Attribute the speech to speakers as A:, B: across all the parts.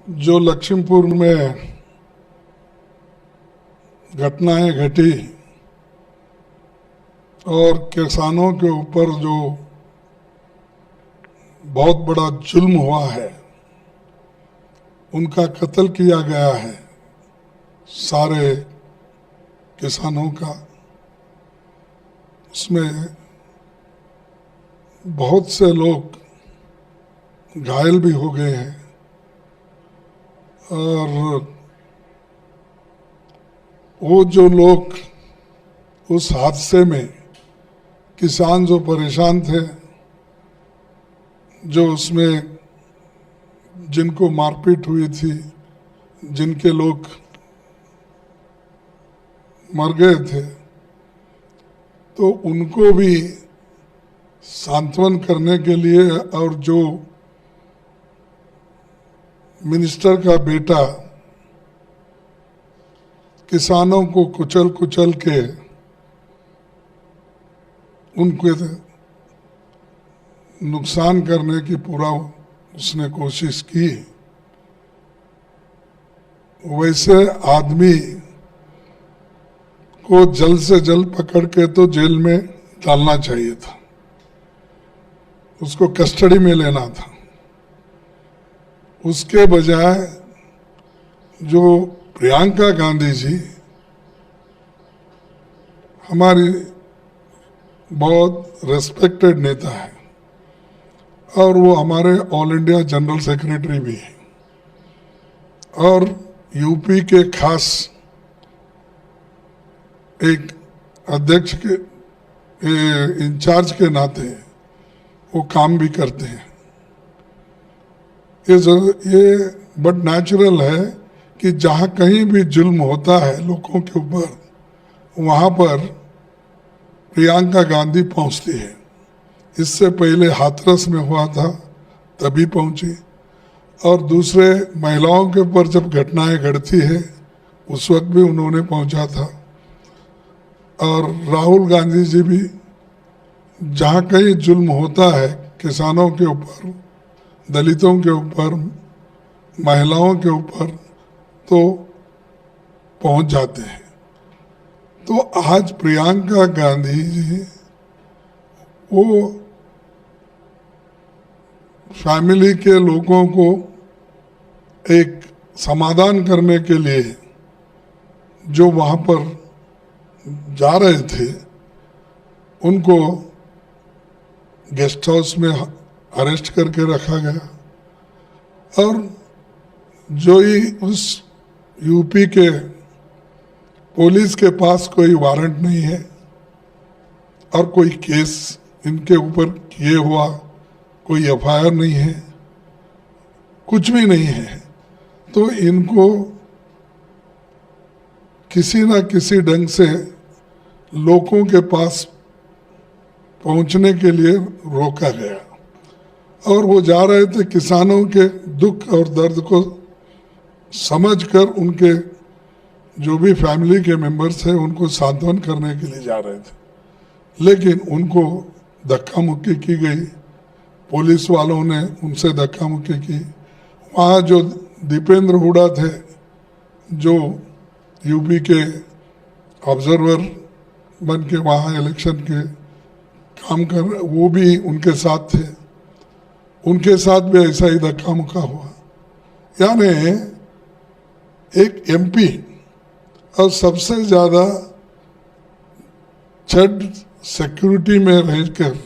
A: जो लखीमपुर में घटनाएं घटी और किसानों के ऊपर जो बहुत बड़ा जुल्म हुआ है, उनका कत्ल किया गया है सारे किसानों का, उसमें बहुत से लोग घायल भी हो गए हैं और वो जो लोग उस हादसे में किसान जो परेशान थे, जो उसमें जिनको मारपीट हुई थी, जिनके लोग मर गए थे, तो उनको भी सांत्वन करने के लिए और जो मिनिस्टर का बेटा किसानों को कुचल कुचल के उनके नुकसान करने की पूरा उसने कोशिश की, वैसे आदमी को जल्द से जल्द पकड़ के तो जेल में डालना चाहिए था, उसको कस्टडी में लेना था। उसके बजाय जो प्रियंका गांधी जी हमारी बहुत रेस्पेक्टेड नेता है और वो हमारे ऑल इंडिया जनरल सेक्रेटरी भी है और यूपी के खास एक अध्यक्ष के इंचार्ज के नाते वो काम भी करते हैं। ये बट नेचुरल है कि जहाँ कहीं भी जुल्म होता है लोगों के ऊपर, वहाँ पर प्रियंका गांधी पहुँचती है। इससे पहले हाथरस में हुआ था तभी पहुँची, और दूसरे महिलाओं के ऊपर जब घटनाएं घटती है उस वक्त भी उन्होंने पहुँचा था। और राहुल गांधी जी भी जहाँ कहीं जुल्म होता है किसानों के ऊपर, दलितों के ऊपर, महिलाओं के ऊपर, तो पहुंच जाते हैं। तो आज प्रियंका गांधी जी वो फैमिली के लोगों को एक समाधान करने के लिए जो वहाँ पर जा रहे थे, उनको गेस्ट हाउस में अरेस्ट करके रखा गया और जो ही उस यूपी के पुलिस के पास कोई वारंट नहीं है और कोई केस इनके ऊपर किए हुआ कोई एफआईआर नहीं है, कुछ भी नहीं है, तो इनको किसी ना किसी ढंग से लोगों के पास पहुंचने के लिए रोका गया और वो जा रहे थे किसानों के दुख और दर्द को समझकर उनके जो भी फैमिली के मेंबर्स हैं उनको सांत्वन करने के लिए जा रहे थे, लेकिन उनको धक्का मुक्की की गई। पुलिस वालों ने उनसे धक्का मुक्की की। वहाँ जो दीपेंद्र हुडा थे जो यूपी के ऑब्जर्वर बन के वहाँ इलेक्शन के काम कर, वो भी उनके साथ थे, उनके साथ भी ऐसा ही धक्का मुक्का हुआ। यानी एक एमपी और सबसे ज़्यादा छठ सिक्योरिटी में रहकर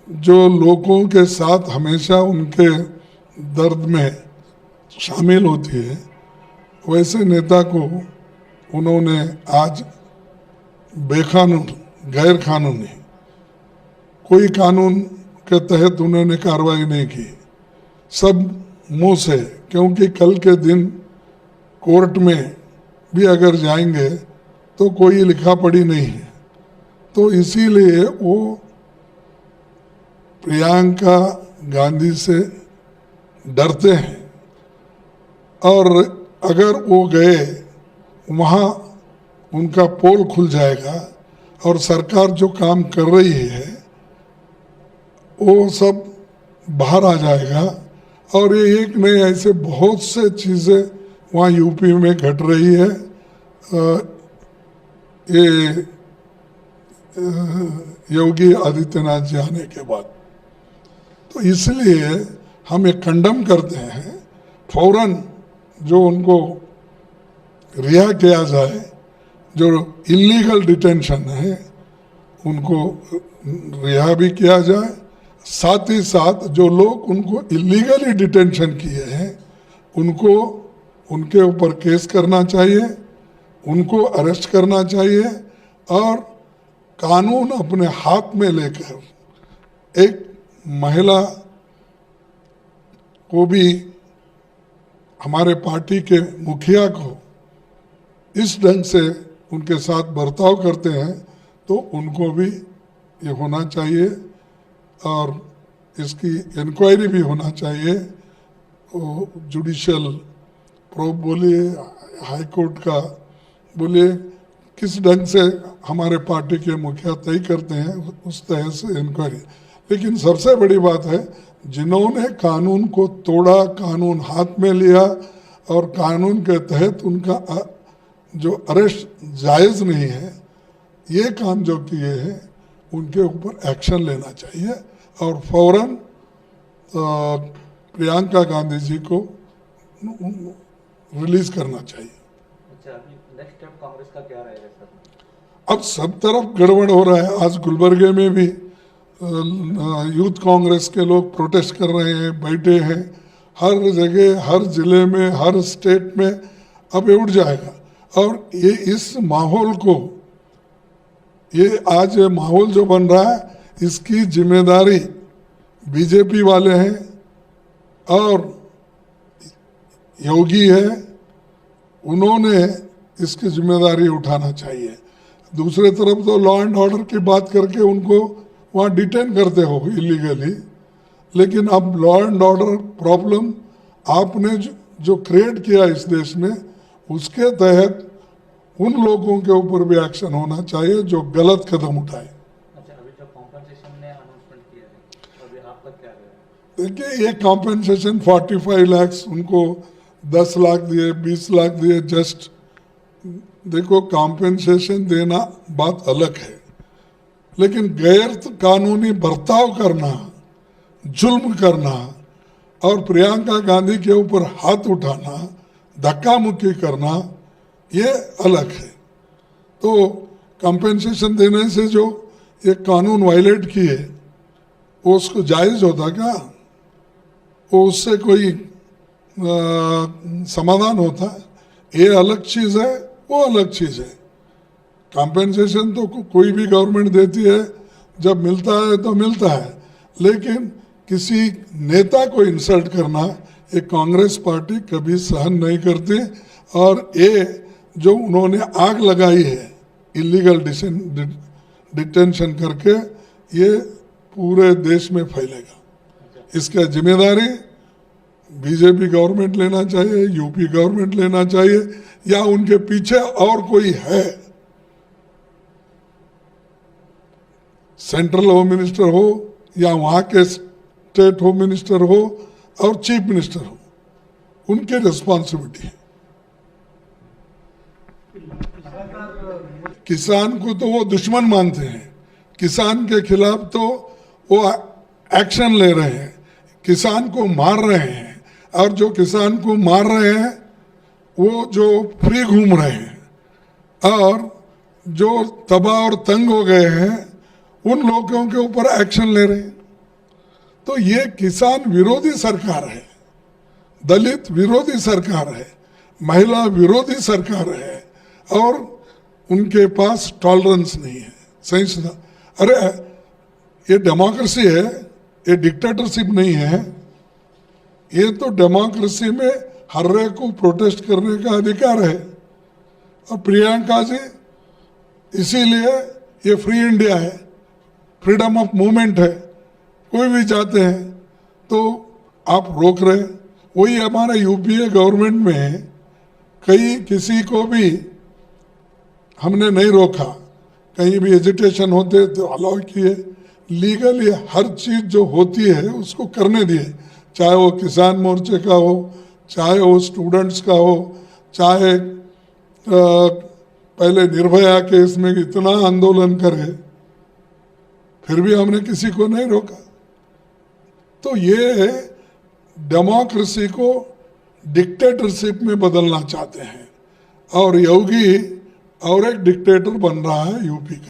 A: जो लोगों के साथ हमेशा उनके दर्द में शामिल होती है, वैसे नेता को उन्होंने आज बेकानून, गैर कानूनी, कोई कानून के तहत उन्होंने कार्रवाई नहीं की, सब मुंह से, क्योंकि कल के दिन कोर्ट में भी अगर जाएंगे तो कोई लिखा पढ़ी नहीं है, तो इसीलिए वो प्रियंका गांधी से डरते हैं और अगर वो गए वहाँ उनका पोल खुल जाएगा और सरकार जो काम कर रही है वो सब बाहर आ जाएगा और ये एक नहीं, ऐसे बहुत से चीज़ें वहाँ यूपी में घट रही है। ये योगी आदित्यनाथ जी आने के बाद, तो इसलिए हम ये कंडम करते हैं, फौरन जो उनको रिहा किया जाए, जो इलीगल डिटेंशन है उनको रिहा भी किया जाए, साथ ही साथ जो लोग उनको इलीगली डिटेंशन किए हैं उनको उनके ऊपर केस करना चाहिए, उनको अरेस्ट करना चाहिए और कानून अपने हाथ में लेकर एक महिला को भी, हमारे पार्टी के मुखिया को इस ढंग से उनके साथ बर्ताव करते हैं तो उनको भी ये होना चाहिए और इसकी इंक्वायरी भी होना चाहिए। जुडिशियल प्रोब बोलिए, हाई कोर्ट का बोलिए, किस ढंग से हमारे पार्टी के मुखिया तय करते हैं उस तरह से इंक्वायरी। लेकिन सबसे बड़ी बात है, जिन्होंने कानून को तोड़ा, कानून हाथ में लिया और कानून के तहत उनका जो अरेस्ट जायज़ नहीं है, ये काम जो किए हैं उनके ऊपर एक्शन लेना चाहिए और फौरन प्रियंका गांधी जी को रिलीज करना चाहिए।
B: अच्छा, नेक्स्ट स्टेप कांग्रेस का क्या रहेगा सर?
A: अब सब तरफ गड़बड़ हो रहा है। आज गुलबर्गे में भी यूथ कांग्रेस के लोग प्रोटेस्ट कर रहे हैं, बैठे हैं, हर जगह, हर जिले में, हर स्टेट में अब ये उठ जाएगा। और ये इस माहौल को, ये आज ये माहौल जो बन रहा है, इसकी जिम्मेदारी बीजेपी वाले हैं और योगी है, उन्होंने इसकी जिम्मेदारी उठाना चाहिए। दूसरे तरफ तो लॉ एंड ऑर्डर की बात करके उनको वहाँ डिटेन करते हो इलीगली, लेकिन अब लॉ एंड ऑर्डर प्रॉब्लम आपने जो क्रिएट किया इस देश में, उसके तहत उन लोगों के ऊपर भी एक्शन होना चाहिए जो गलत कदम उठाए।
B: अच्छा, अभी जो कॉम्पनसेशन ने अनाउंसमेंट किया है, अभी आप तक क्या रहेगा?
A: देखिए, ये कॉम्पनसेशन 45 लाख, उनको 10 लाख दिए, 20 लाख दिए, जस्ट देखो, कॉम्पनसेशन देना बात अलग है, लेकिन गैर कानूनी बर्ताव करना, जुल्म करना और प्रियंका गांधी के ऊपर हाथ उठाना, धक्का मुक्की करना, ये अलग है। तो कॉम्पेंसेशन देने से जो ये कानून वायलेट किए वो उसको जायज़ होता क्या? वो उससे कोई समाधान होता है? ये अलग चीज़ है, वो अलग चीज़ है। कॉम्पेंसेशन तो कोई भी गवर्नमेंट देती है, जब मिलता है तो मिलता है, लेकिन किसी नेता को इंसल्ट करना ये कांग्रेस पार्टी कभी सहन नहीं करती। और ये जो उन्होंने आग लगाई है इलीगल डिटेंशन करके, ये पूरे देश में फैलेगा। इसका जिम्मेदारी बीजेपी गवर्नमेंट लेना चाहिए, यूपी गवर्नमेंट लेना चाहिए, या उनके पीछे और कोई है, सेंट्रल होम मिनिस्टर हो या वहाँ के स्टेट होम मिनिस्टर हो और चीफ मिनिस्टर हो, उनकी रिस्पॉन्सिबिलिटी है। किसान को तो वो दुश्मन मानते हैं, किसान के खिलाफ तो वो एक्शन ले रहे हैं, किसान को मार रहे हैं, और जो किसान को मार रहे हैं वो जो फ्री घूम रहे हैं और जो तबाह और तंग हो गए हैं, उन लोगों के ऊपर एक्शन ले रहे हैं। तो ये किसान विरोधी सरकार है, दलित विरोधी सरकार है, महिला विरोधी सरकार है, और उनके पास टॉलरेंस नहीं है, सहिष्णुता। अरे ये डेमोक्रेसी है, ये डिक्टेटरशिप नहीं है। ये तो डेमोक्रेसी में हर एक को प्रोटेस्ट करने का अधिकार है। और प्रियंका जी, इसीलिए ये फ्री इंडिया है, फ्रीडम ऑफ मूवमेंट है, कोई भी चाहते हैं तो आप रोक रहे। वही हमारे यूपीए गवर्नमेंट में कहीं किसी को भी हमने नहीं रोका, कहीं भी एजिटेशन होते तो अलाउ किए, लीगली हर चीज़ जो होती है उसको करने दिए। चाहे वो किसान मोर्चे का हो, चाहे वो स्टूडेंट्स का हो, चाहे पहले निर्भया केस में इतना आंदोलन करे, फिर भी हमने किसी को नहीं रोका। तो ये डेमोक्रेसी को डिक्टेटरशिप में बदलना चाहते हैं, और योगी और एक डिक्टेटर बन रहा है यूपी का।